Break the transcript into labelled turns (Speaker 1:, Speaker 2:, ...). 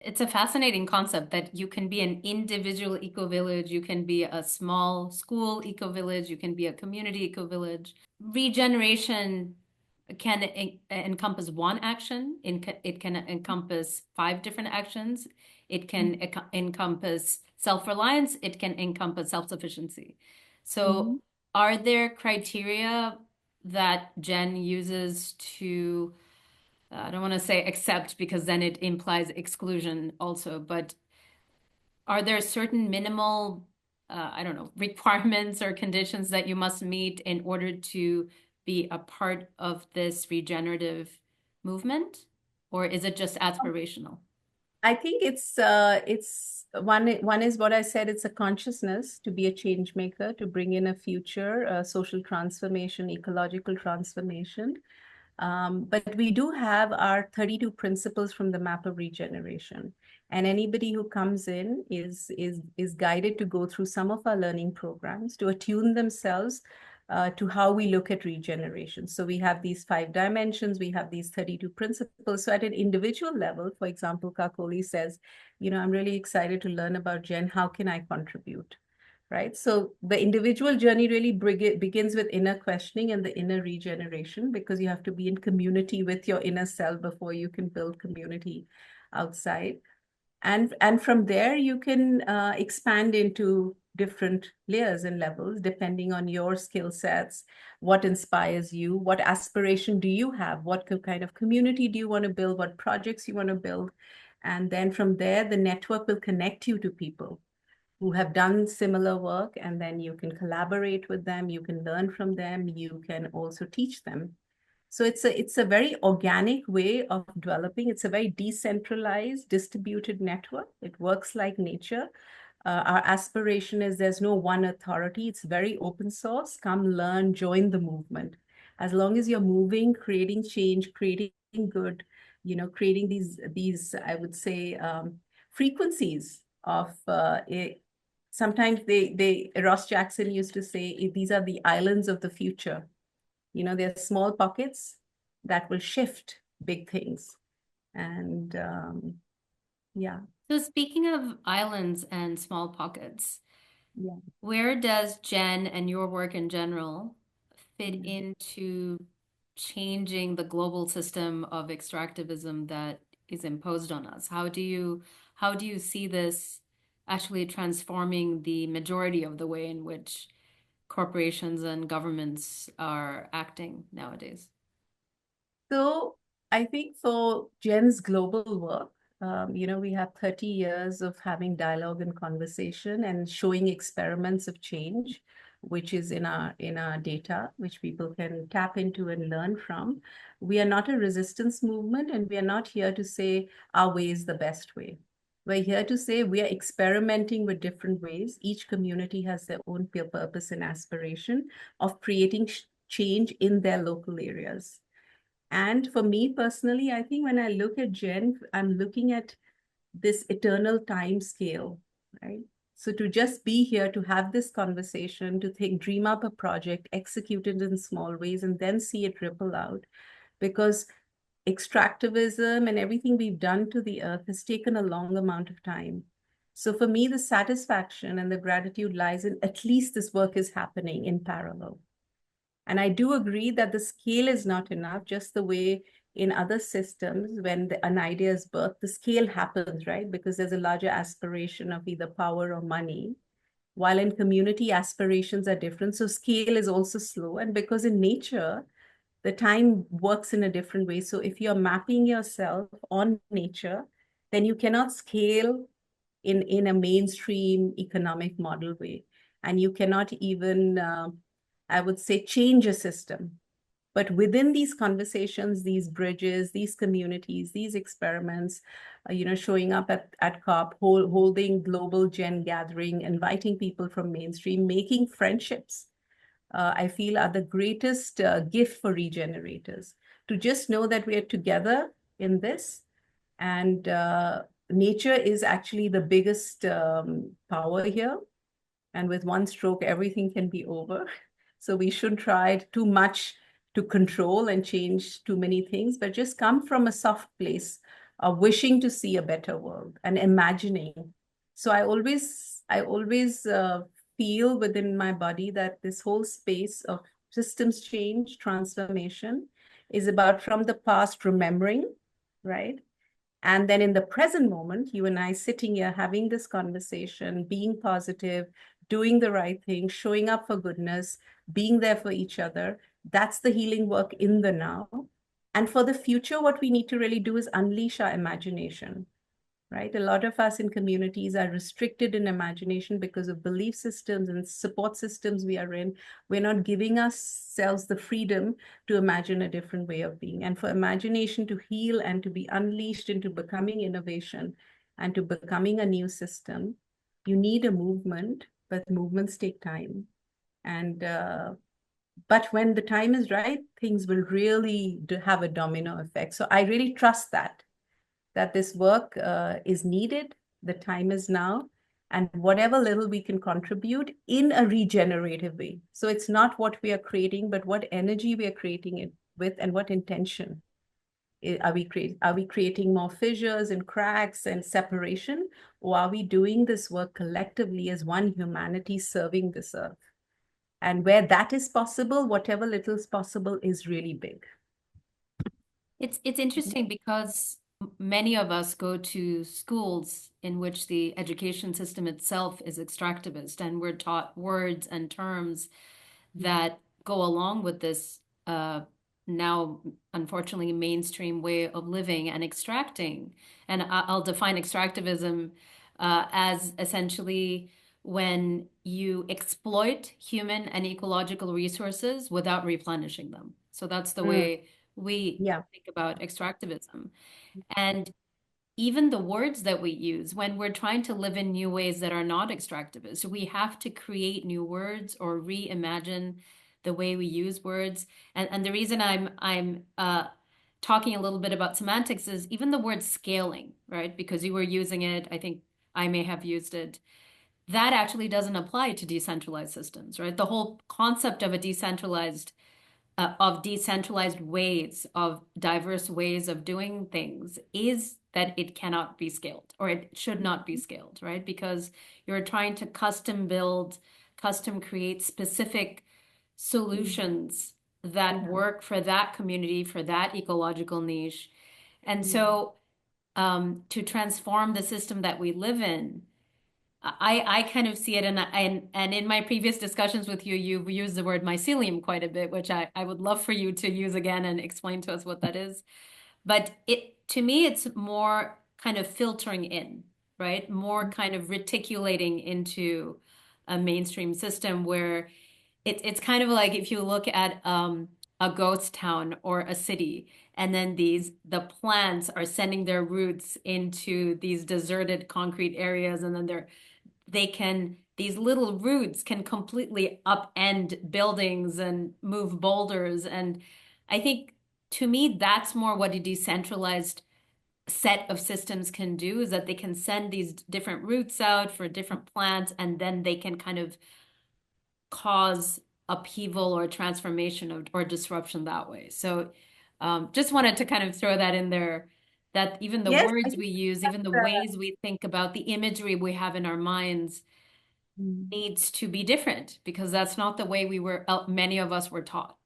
Speaker 1: It's a fascinating concept that you can be an individual eco-village, you can be a small school eco-village, you can be a community eco-village. Regeneration can encompass one action, it can encompass five different actions, it can encompass self-reliance, it can encompass self-sufficiency. So,
Speaker 2: Mhm.
Speaker 1: are there criteria that Jen uses to I don't want to say accept because then it implies exclusion also, but are there certain minimal, I don't know, requirements or conditions that you must meet in order to be a part of this regenerative movement? Or is it just aspirational?
Speaker 2: I think it's one is what I said, it's a consciousness to be a change maker, to bring in a future, social transformation, ecological transformation. But we do have our 32 principles from the map of regeneration. And anybody who comes in is guided to go through some of our learning programs to attune themselves to how we look at regeneration. So we have these 5 dimensions, we have these 32 principles. So at an individual level, for example, Kakoli says, I'm really excited to learn about Jen. How can I contribute? Right? So the individual journey really begins with inner questioning and the inner regeneration, because you have to be in community with your inner self before you can build community outside. And from there, you can expand into different layers and levels depending on your skill sets, what inspires you, what aspiration do you have, what kind of community do you want to build, what projects you want to build. And then from there, the network will connect you to people who have done similar work, and then you can collaborate with them, you can learn from them, you can also teach them. So it's a very organic way of developing. It's a very decentralized, distributed network. It works like nature. Our aspiration is there's no one authority. It's very open source. Come learn, join the movement. As long as you're moving, creating change, creating good, creating these I would say frequencies of sometimes they Ross Jackson used to say these are the islands of the future. There are small pockets that will shift big things. And yeah,
Speaker 1: So speaking of islands and small pockets,
Speaker 2: yeah,
Speaker 1: where does Jen and your work in general fit
Speaker 2: yeah.
Speaker 1: into changing the global system of extractivism that is imposed on us? How do you see this actually transforming the majority of the way in which corporations and governments are acting nowadays?
Speaker 2: So I think for Jen's global work, we have 30 years of having dialogue and conversation and showing experiments of change, which is in our data, which people can tap into and learn from. We are not a resistance movement, and we are not here to say our way is the best way. We're here to say we are experimenting with different ways. Each community has their own purpose and aspiration of creating change in their local areas. And for me personally, I think when I look at Jen, I'm looking at this eternal time scale, right? So to just be here, to have this conversation, to think, dream up a project, execute it in small ways, and then see it ripple out. Because extractivism and everything we've done to the earth has taken a long amount of time. So for me, the satisfaction and the gratitude lies in at least this work is happening in parallel. And I do agree that the scale is not enough, just the way in other systems, when an idea is birthed, the scale happens, right? Because there's a larger aspiration of either power or money. While in community, aspirations are different. So scale is also slow. And because in nature, the time works in a different way. So if you're mapping yourself on nature, then you cannot scale in a mainstream economic model way. And you cannot even, I would say, change a system. But within these conversations, these bridges, these communities, these experiments, showing up at COP, holding global Gen gathering, inviting people from mainstream, making friendships, I feel are the greatest gift for regenerators. To just know that we are together in this, and nature is actually the biggest power here. And with one stroke, everything can be over. So we shouldn't try too much to control and change too many things, but just come from a soft place wishing to see a better world and imagining. So I always feel within my body that this whole space of systems change, transformation is about from the past remembering, right? And then in the present moment, you and I sitting here having this conversation, being positive, doing the right thing, showing up for goodness, being there for each other. That's the healing work in the now. And for the future, what we need to really do is unleash our imagination, right? A lot of us in communities are restricted in imagination because of belief systems and support systems we are in. We're not giving ourselves the freedom to imagine a different way of being. And for imagination to heal and to be unleashed into becoming innovation and to becoming a new system, you need a movement, but movements take time. And but when the time is right, things will really have a domino effect. So I really trust that this work is needed. The time is now. And whatever little we can contribute in a regenerative way. So it's not what we are creating, but what energy we are creating it with and what intention. Are we creating more fissures and cracks and separation? Or are we doing this work collectively as one humanity serving this earth? And where that is possible, whatever little is possible is really big.
Speaker 1: It's interesting because many of us go to schools in which the education system itself is extractivist, and we're taught words and terms that go along with this now, unfortunately, mainstream way of living and extracting. And I'll define extractivism as essentially when you exploit human and ecological resources without replenishing them. So that's the
Speaker 2: Mm,
Speaker 1: way we
Speaker 2: yeah.
Speaker 1: think about extractivism. And even the words that we use when we're trying to live in new ways that are not extractivist, we have to create new words or reimagine the way we use words. And the reason I'm talking a little bit about semantics is even the word scaling, right? Because you were using it, I think I may have used it. That actually doesn't apply to decentralized systems, right? The whole concept of a decentralized of decentralized ways, of diverse ways of doing things, is that it cannot be scaled or it should not be scaled, right? Because you're trying to custom build, custom create specific solutions that
Speaker 2: Yeah.
Speaker 1: work for that community, for that ecological niche. And so to transform the system that we live in, I kind of see it, and in my previous discussions with you, you've used the word mycelium quite a bit, which I would love for you to use again and explain to us what that is. But it to me, it's more kind of filtering in, right? More kind of reticulating into a mainstream system where it's kind of like if you look at a ghost town or a city, and then the plants are sending their roots into these deserted concrete areas, and then these little roots can completely upend buildings and move boulders. And I think to me, that's more what a decentralized set of systems can do, is that they can send these different roots out for different plants, and then they can kind of cause upheaval or transformation or disruption that way. So just wanted to kind of throw that in there, that even the
Speaker 2: Yes, I
Speaker 1: words
Speaker 2: think
Speaker 1: we use, even the
Speaker 2: that's
Speaker 1: ways we think about the imagery we have in our minds
Speaker 2: mm.
Speaker 1: needs to be different because that's not the way many of us were taught.